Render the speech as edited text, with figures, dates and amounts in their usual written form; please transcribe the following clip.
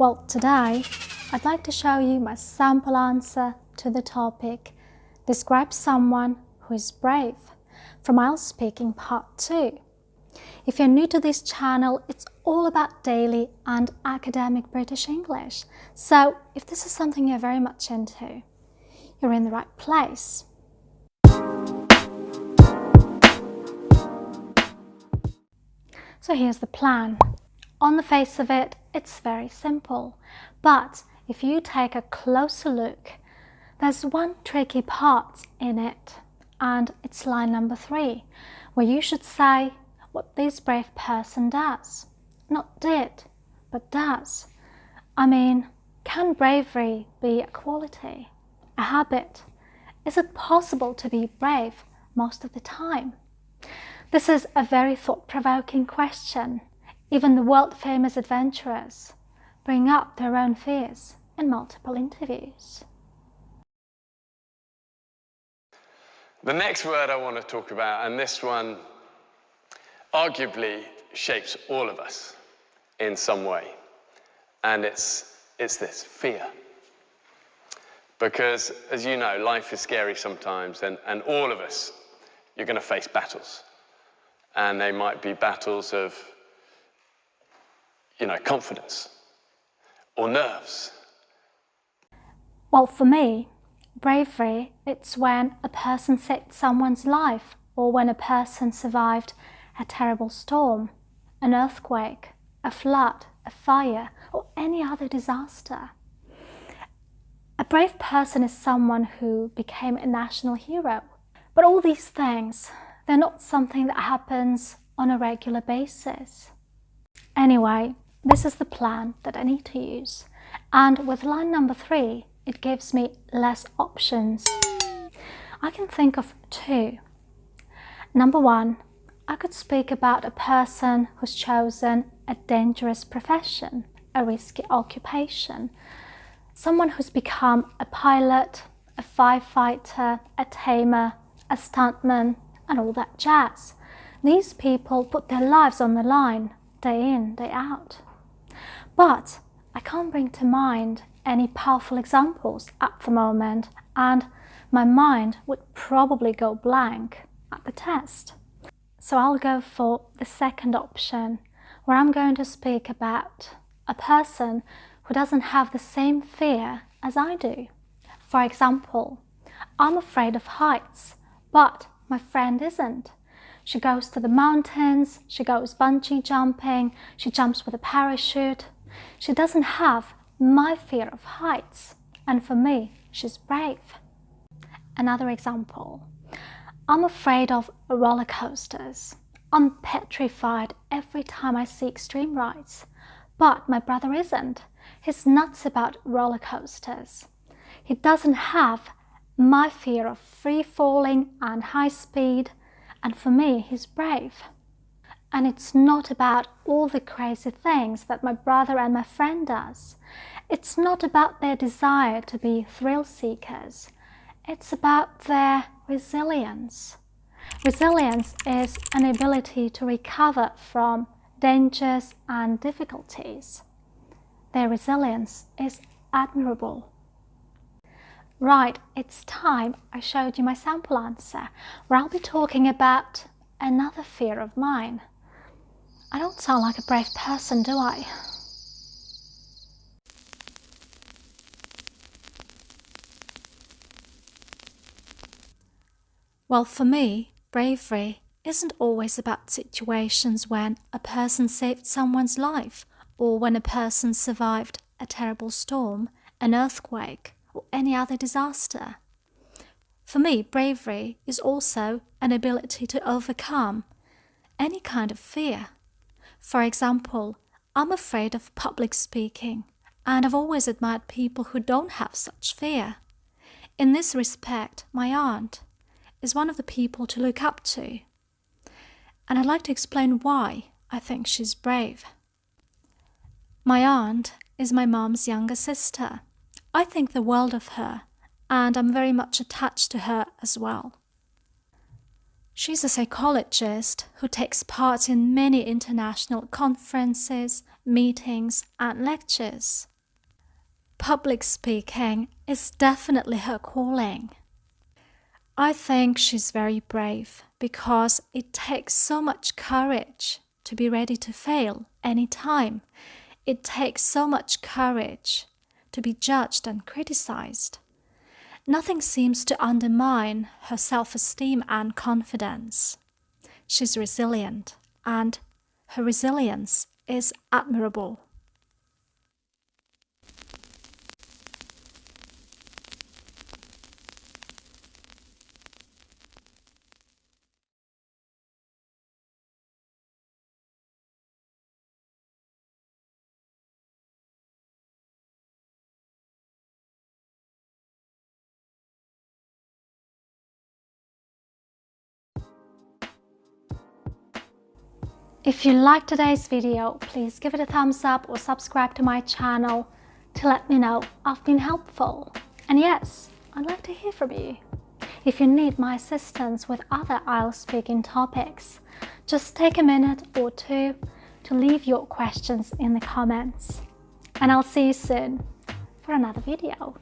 Well, today I'd like to show you my sample answer to the topic Describe someone who is brave from IELTS Speaking Part 2. If you're new to this channel, it's all about daily and academic British English. So if this is something you're very much into, you're in the right place. So here's the plan. On the face of it, it's very simple. But if you take a closer look, there's one tricky part in it, and it's line number 3, where you should say what this brave person does. Not did, but does. I mean, can bravery be a quality, a habit? Is it possible to be brave most of the time? This is a very thought-provoking question. Even the world-famous adventurers bring up their own fears in multiple interviews. The next word I want to talk about, and this one arguably shapes all of us in some way, and it's this, fear. Because, as you know, life is scary sometimes, and all of us, you're going to face battles. And they might be battles of, confidence or nerves. Well, for me, bravery, it's when a person saved someone's life, or when a person survived a terrible storm, an earthquake, a flood, a fire, or any other disaster. A brave person is someone who became a national hero. But all these things, they're not something that happens on a regular basis. Anyway, this is the plan that I need to use. And with line number 3, it gives me less options. I can think of 2. Number 1, I could speak about a person who's chosen a dangerous profession, a risky occupation. Someone who's become a pilot, a firefighter, a tamer, a stuntman, and all that jazz. These people put their lives on the line, day in, day out. But I can't bring to mind any powerful examples at the moment, and my mind would probably go blank at the test. So I'll go for the second option, where I'm going to speak about a person who doesn't have the same fear as I do. For example, I'm afraid of heights, but my friend isn't. She goes to the mountains, she goes bungee jumping, she jumps with a parachute. She doesn't have my fear of heights, and for me, she's brave. Another example. I'm afraid of roller coasters. I'm petrified every time I see extreme rides. But my brother isn't. He's nuts about roller coasters. He doesn't have my fear of free falling and high speed, and for me, he's brave. And it's not about all the crazy things that my brother and my friend does. It's not about their desire to be thrill seekers. It's about their resilience. Resilience is an ability to recover from dangers and difficulties. Their resilience is admirable. Right, it's time I showed you my sample answer, where I'll be talking about another fear of mine. I don't sound like a brave person, do I? Well, for me, bravery isn't always about situations when a person saved someone's life, or when a person survived a terrible storm, an earthquake, or any other disaster. For me, bravery is also an ability to overcome any kind of fear. For example, I'm afraid of public speaking, and I've always admired people who don't have such fear. In this respect, my aunt is one of the people to look up to. And I'd like to explain why I think she's brave. My aunt is my mom's younger sister. I think the world of her, and I'm very much attached to her as well. She's a psychologist who takes part in many international conferences, meetings, and lectures. public speaking is definitely her calling. I think she's very brave because it takes so much courage to be ready to fail anytime. It takes so much courage to be judged and criticized. Nothing seems to undermine her self-esteem and confidence. She's resilient, and her resilience is admirable. If you liked today's video, please give it a thumbs up or subscribe to my channel to let me know I've been helpful. And yes, I'd like to hear from you. If you need my assistance with other IELTS speaking topics, just take a minute or two to leave your questions in the comments. And I'll see you soon for another video.